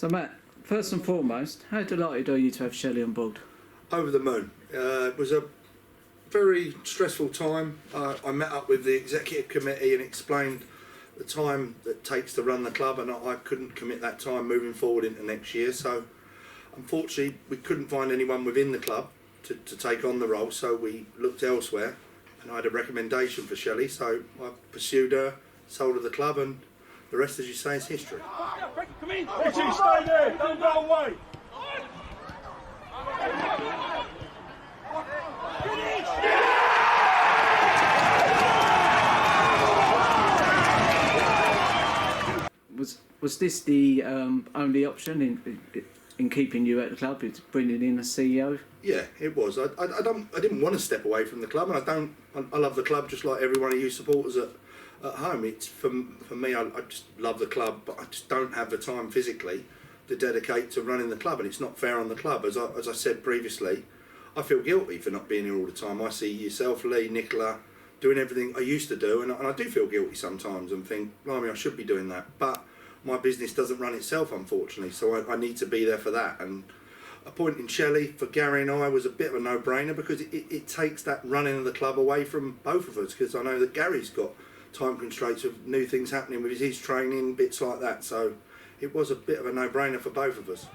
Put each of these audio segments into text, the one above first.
So Matt, first and foremost, how delighted are you to have Shelley on board? Over the moon. It was a very stressful time. I met up with the executive committee and explained the time that it takes to run the club, and I couldn't commit that time moving forward into next year. So unfortunately we couldn't find anyone within the club to take on the role, so we looked elsewhere, and I had a recommendation for Shelley, so I pursued her, sold her the club, and the rest, as you say, is history. Come in. Richie, stay there. Don't go away. Was this the only option in keeping you at the club? It's bringing in a CEO. Yeah, it was. I didn't want to step away from the club, and I love the club just like every one of you supporters at home. It's for me. I just love the club, but I just don't have the time physically to dedicate to running the club, and it's not fair on the club. As I said previously, I feel guilty for not being here all the time. I see yourself, Lee, Nicola, doing everything I used to do, and I do feel guilty sometimes and think, blimey, I should be doing that. But my business doesn't run itself, unfortunately, so I need to be there for that. And appointing Shelley for Gary and I was a bit of a no-brainer, because it takes that running of the club away from both of us, because I know that Gary's got time constraints of new things happening with his training, bits like that, so it was a bit of a no-brainer for both of us.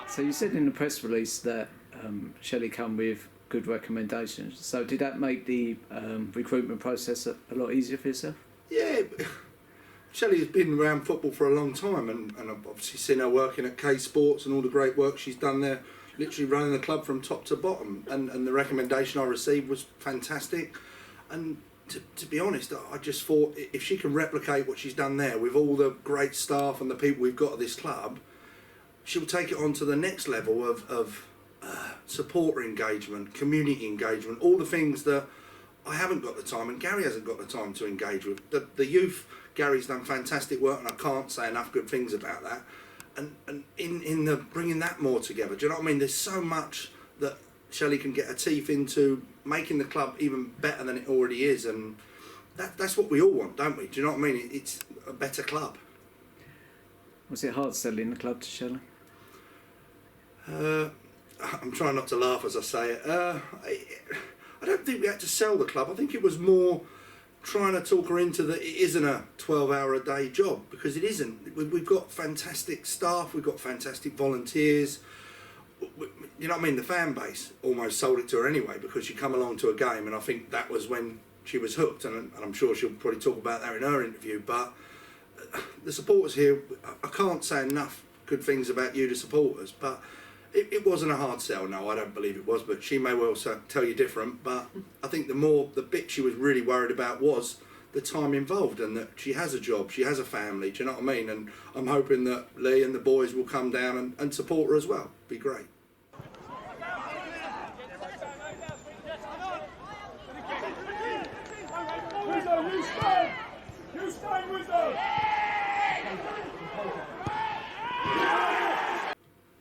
So you said in the press release that Shelley come with good recommendations. So did that make the recruitment process a lot easier for yourself? Yeah, Shelley has been around football for a long time, and I've obviously seen her working at K Sports and all the great work she's done there, literally running the club from top to bottom. And the recommendation I received was fantastic. And to be honest, I just thought if she can replicate what she's done there with all the great staff and the people we've got at this club, she'll take it on to the next level of supporter engagement, community engagement, all the things that I haven't got the time, and Gary hasn't got the time to engage with. The youth, Gary's done fantastic work, and I can't say enough good things about that. And in the bringing that more together, do you know what I mean? There's so much that Shelley can get her teeth into, making the club even better than it already is, and that's what we all want, don't we? Do you know what I mean? It's a better club. Was it hard selling the club to Shelley? I'm trying not to laugh as I say it. I don't think we had to sell the club. I think it was more trying to talk her into that it isn't a 12-hour-a-day job, because it isn't. We've got fantastic staff, we've got fantastic volunteers. You know what I mean? The fan base almost sold it to her anyway, because she come along to a game, and I think that was when she was hooked, and I'm sure she'll probably talk about that in her interview. But the supporters here, I can't say enough good things about you, the supporters, but it wasn't a hard sell. No, I don't believe it was, but she may well tell you different. But I think the bit she was really worried about was the time involved, and that she has a job, she has a family, do you know what I mean? And I'm hoping that Lee and the boys will come down and support her as well. Be great. You stay with them.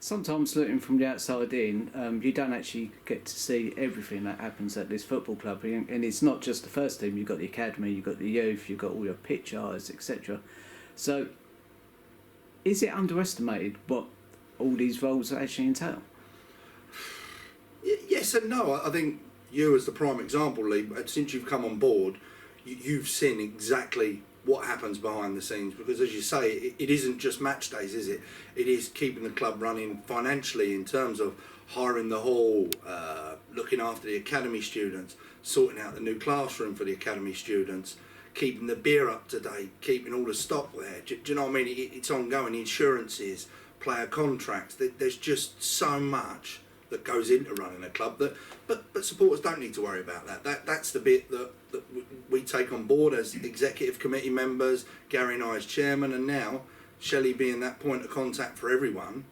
Sometimes looking from the outside in, you don't actually get to see everything that happens at this football club. And it's not just the first team, you've got the academy, you've got the youth, you've got all your pitch artists, etc. So is it underestimated what all these roles actually entail? Yes and no. I think you, as the prime example, Lee, since you've come on board, you've seen exactly what happens behind the scenes, because as you say, it isn't just match days, is it? It is keeping the club running financially, in terms of hiring the hall, looking after the academy students, sorting out the new classroom for the academy students, keeping the beer up to date, keeping all the stock there. Do you know what I mean? It's ongoing, insurances, player contracts. There's just so much that goes into running a club, but supporters don't need to worry about that. That's the bit that we take on board as executive committee members, Gary and I as chairman, and now Shelley being that point of contact for everyone.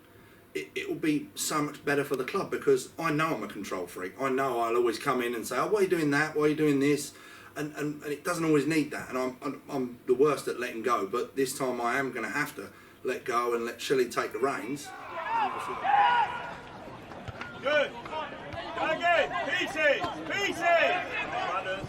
It will be so much better for the club, because I know I'm a control freak. I know I'll always come in and say, oh, why are you doing that? Why are you doing this? and it doesn't always need that. And I'm the worst at letting go, but this time I am going to have to let go and let Shelley take the reins. Good. Go again. Pieces. Pieces. Runners.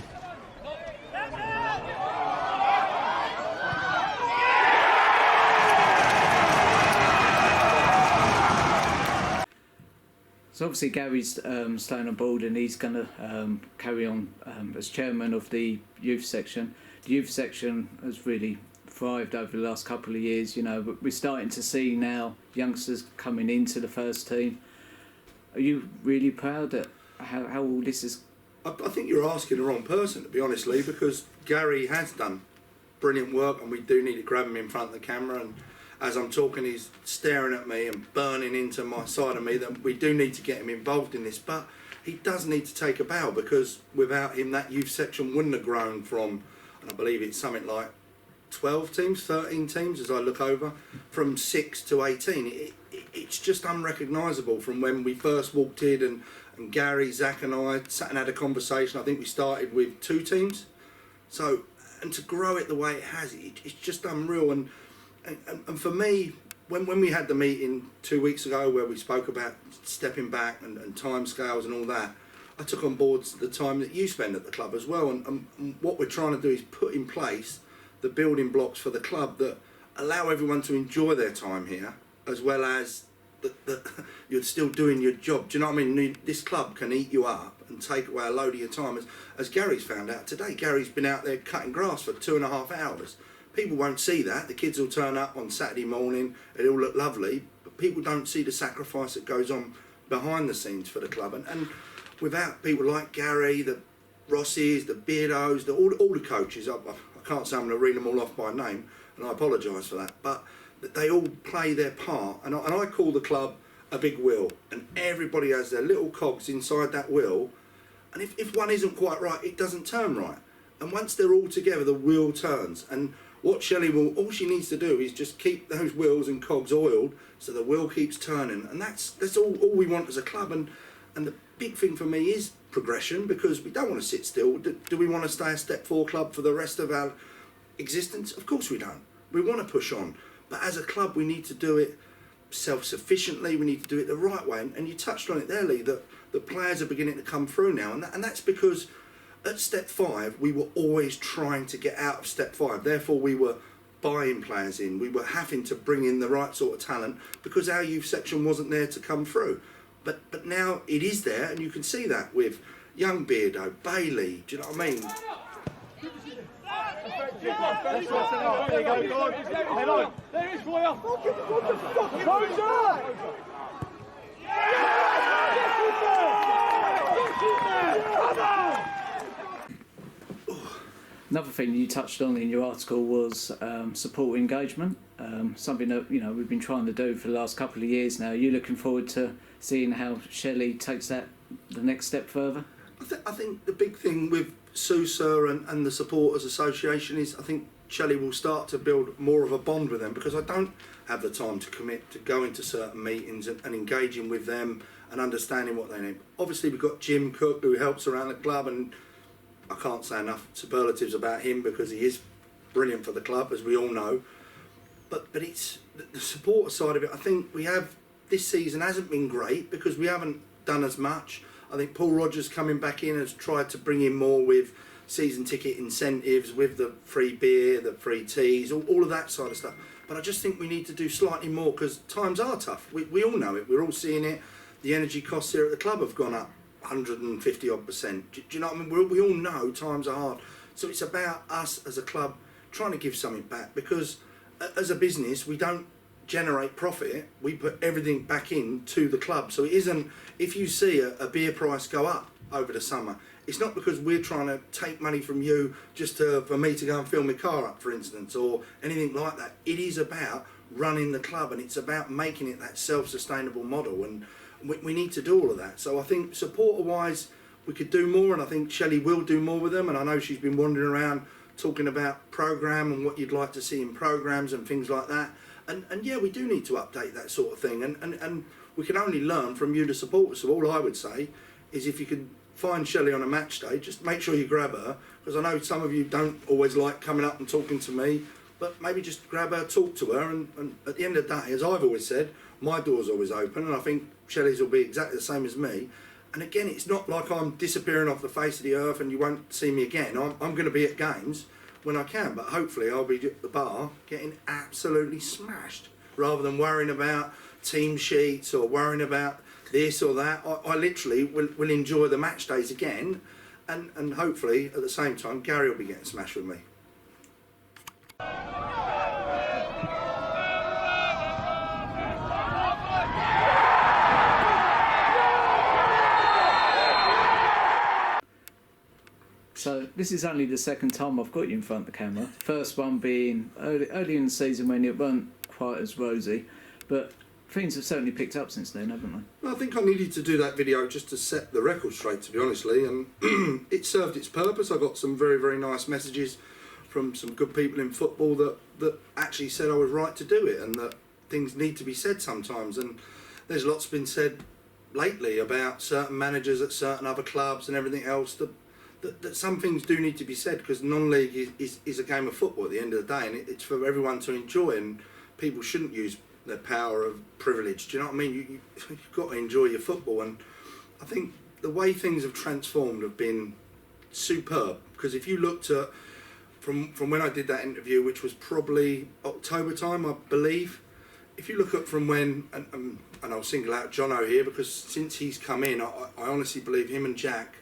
So obviously Gary's staying on board, and he's going to carry on as chairman of the youth section. The youth section has really thrived over the last couple of years, you know, but we're starting to see now youngsters coming into the first team. Are you really proud at how all this is? I think you're asking the wrong person, to be honest, Lee, because Gary has done brilliant work, and we do need to grab him in front of the camera, and as I'm talking he's staring at me and burning into my side of me, that we do need to get him involved in this. But he does need to take a bow, because without him that youth section wouldn't have grown from, and I believe it's something like 12 teams, 13 teams as I look over, from 6 to 18. It's just unrecognisable from when we first walked in, and Gary, Zach and I sat and had a conversation. I think we started with 2 teams. So, and to grow it the way it has, it's just unreal. And for me, when we had the meeting 2 weeks ago where we spoke about stepping back and timescales and all that, I took on board the time that you spend at the club as well. And what we're trying to do is put in place the building blocks for the club that allow everyone to enjoy their time here, as well as that you're still doing your job. Do you know what I mean? This club can eat you up and take away a load of your time. As Gary's found out today, Gary's been out there cutting grass for 2.5 hours. People won't see that. The kids will turn up on Saturday morning, it'll look lovely, but people don't see the sacrifice that goes on behind the scenes for the club. And without people like Gary, the Rossies, the Beardos, all the coaches, I can't say I'm going to read them all off by name, and I apologise for that, but they all play their part. And I call the club a big wheel, and everybody has their little cogs inside that wheel, and if one isn't quite right, it doesn't turn right. And once they're all together, the wheel turns. And what Shelley all she needs to do is just keep those wheels and cogs oiled so the wheel keeps turning. And that's all we want as a club. And the big thing for me is progression, because we don't want to sit still. Do we want to stay a Step 4 club for the rest of our existence? Of course we don't. We want to push on. But as a club, we need to do it self-sufficiently. We need to do it the right way. And you touched on it there, Lee, that the players are beginning to come through now. And that's because at Step 5, we were always trying to get out of Step 5. Therefore, we were buying players in. We were having to bring in the right sort of talent because our youth section wasn't there to come through. But now it is there, and you can see that with young Beardo, Bailey. Do you know what I mean? There you go, go on. Hello. There it is for you. What the fuck? Close up! Another thing you touched on in your article was support engagement, something that we've been trying to do for the last couple of years now. Are you looking forward to seeing how Shelley takes that the next step further? I think the big thing with SUSA and the Supporters Association is I think Shelley will start to build more of a bond with them, because I don't have the time to commit to going to certain meetings and engaging with them and understanding what they need. Obviously we've got Jim Cook, who helps around the club, and I can't say enough superlatives about him because he is brilliant for the club, as we all know. But it's the supporter side of it. I think we have, this season hasn't been great because we haven't done as much. I think Paul Rogers coming back in has tried to bring in more with season ticket incentives, with the free beer, the free teas, all of that side of stuff. But I just think we need to do slightly more because times are tough. We all know it. We're all seeing it. The energy costs here at the club have gone up 150 odd %. Do you know what I mean? We all know times are hard. So it's about us as a club trying to give something back, because as a business we don't generate profit, we put everything back into the club. So it isn't, if you see a beer price go up over the summer, it's not because we're trying to take money from you just for me to go and fill my car up, for instance, or anything like that. It is about running the club, and it's about making it that self-sustainable model, and we need to do all of that. So I think supporter-wise we could do more, and I think Shelley will do more with them. And I know she's been wandering around talking about programme and what you'd like to see in programmes and things like that. And yeah, we do need to update that sort of thing, and we can only learn from you, the supporters. So all I would say is if you could find Shelley on a match day, just make sure you grab her, because I know some of you don't always like coming up and talking to me, but maybe just grab her, talk to her, and at the end of the day, as I've always said, my door's always open, and I think Shelley's will be exactly the same as me. And again, it's not like I'm disappearing off the face of the earth and you won't see me again. I'm going to be at games when I can, but hopefully I'll be at the bar getting absolutely smashed, rather than worrying about team sheets or worrying about this or that. I literally will enjoy the match days again, and hopefully at the same time Gary will be getting smashed with me. So this is only the second time I've got you in front of the camera. First one being early in the season when it weren't quite as rosy, but things have certainly picked up since then, haven't they? Well, I think I needed to do that video just to set the record straight, to be honestly, and it served its purpose. I got some very, very nice messages from some good people in football that actually said I was right to do it and that things need to be said sometimes. And there's lots been said lately about certain managers at certain other clubs and everything else that some things do need to be said, because non-league is a game of football at the end of the day, and it's for everyone to enjoy, and people shouldn't use their power of privilege. Do you know what I mean? You've got to enjoy your football, and I think the way things have transformed have been superb, because if you looked at from when I did that interview, which was probably October time, I believe, if you look at from when, and I'll single out Jono here, because since he's come in, I honestly believe him and Jack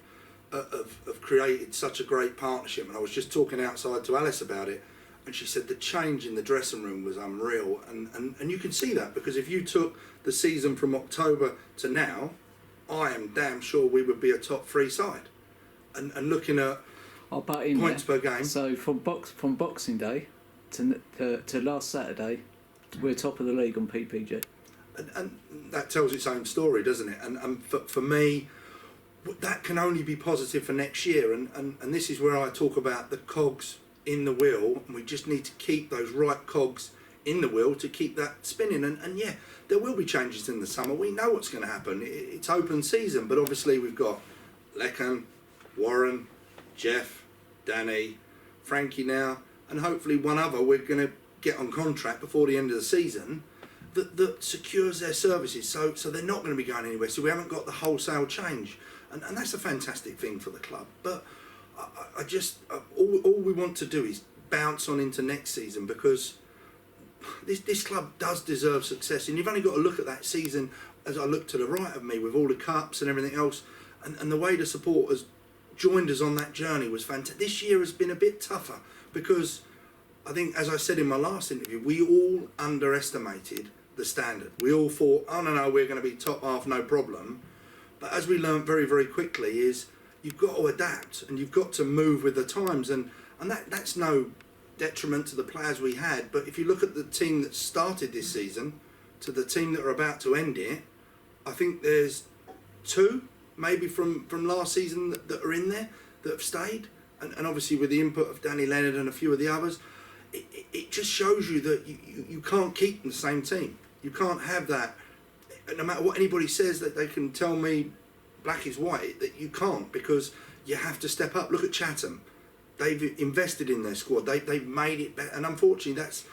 have created such a great partnership. And I was just talking outside to Alice about it, and she said the change in the dressing room was unreal, and you can see that, because if you took the season from October to now, I am damn sure we would be a top 3 side. And looking at points per game. So from Boxing Day to last Saturday, we're top of the league on PPG. And that tells its own story, doesn't it? And for me, that can only be positive for next year. And this is where I talk about the cogs in the wheel, and we just need to keep those right cogs in the wheel to keep that spinning. And yeah, there will be changes in the summer. We know what's going to happen. It's open season, but obviously we've got Lekan, Warren, Jeff, Danny, Frankie now, and hopefully one other we're going to get on contract before the end of the season that secures their services, so they're not going to be going anywhere, so we haven't got the wholesale change, and that's a fantastic thing for the club. But I just all we want to do is bounce on into next season, because this club does deserve success, and you've only got to look at that season as I look to the right of me with all the cups and everything else, and the way the supporters joined us on that journey was fantastic. This year has been a bit tougher, because I think, as I said in my last interview, we all underestimated the standard. We all thought, oh no, we're going to be top half, no problem. But as we learned very, very quickly, is you've got to adapt and you've got to move with the times, and that's no detriment to the players we had. But if you look at the team that started this season to the team that are about to end it, I think there's 2 maybe from last season that are in there that have stayed, and obviously with the input of Danny Leonard and a few of the others, it just shows you that you can't keep the same team. You can't have that. No matter what anybody says that they can tell me black is white, that you can't, because you have to step up. Look at Chatham. They've invested in their squad. They've made it better, and unfortunately that's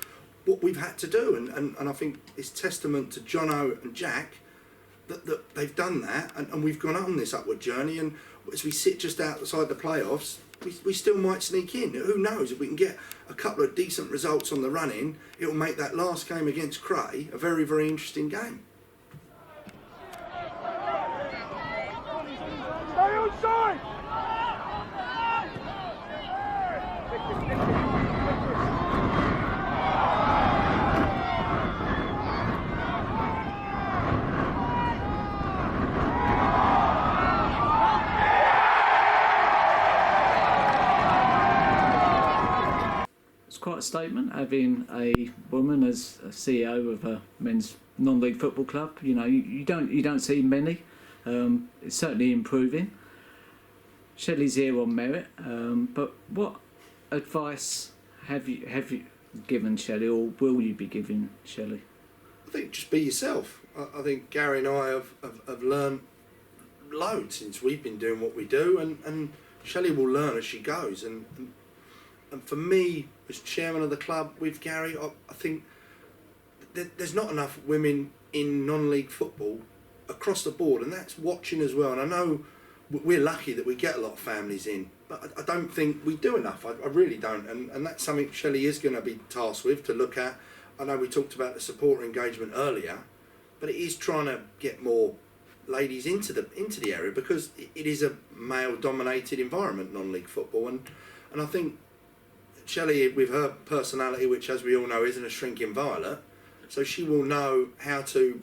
what we've had to do, and I think it's testament to Jono and Jack that they've done that, and we've gone on this upward journey, and as we sit just outside the playoffs, we still might sneak in. Who knows? If we can get a couple of decent results on the run-in, it'll make that last game against Cray a very, very interesting game. Stay outside! Quite a statement having a woman as a CEO of a men's non-league football club. You know, you don't see many. It's certainly improving. Shelley's here on merit, but what advice have you given Shelley, or will you be giving Shelley? I think just be yourself. I think Gary and I have learned loads since we've been doing what we do, and Shelley will learn as she goes. And for me, as chairman of the club with Gary, I think there's not enough women in non-league football across the board, and that's watching as well. And I know we're lucky that we get a lot of families in, but I don't think we do enough. I really don't, and that's something Shelley is going to be tasked with to look at. I know we talked about the supporter engagement earlier, but it is trying to get more ladies into the area, because it is a male-dominated environment, non-league football, and I think Shelley, with her personality, which as we all know isn't a shrinking violet, so she will know how to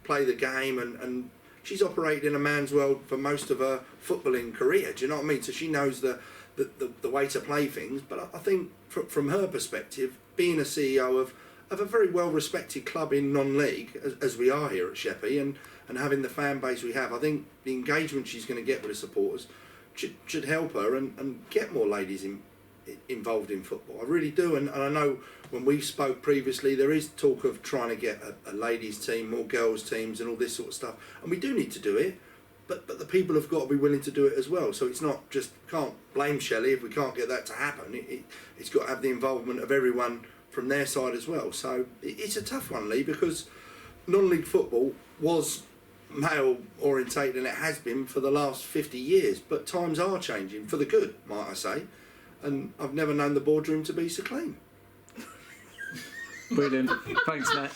play the game, and she's operated in a man's world for most of her footballing career. Do you know what I mean? So she knows the way to play things. But I think from her perspective, being a CEO of a very well respected club in non-league, as we are here at Sheppey, and having the fan base we have, I think the engagement she's going to get with the supporters should help her and get more ladies involved in football. I really do, and I know when we spoke previously, there is talk of trying to get a ladies team, more girls teams, and all this sort of stuff, and we do need to do it, but the people have got to be willing to do it as well. So it's not just, can't blame Shelley if we can't get that to happen. It's got to have the involvement of everyone from their side as well. So it's a tough one, Lee, because non-league football was male orientated, and it has been for the last 50 years, but times are changing for the good, might I say. And I've never known the boardroom to be so clean. Brilliant. Thanks, Matt.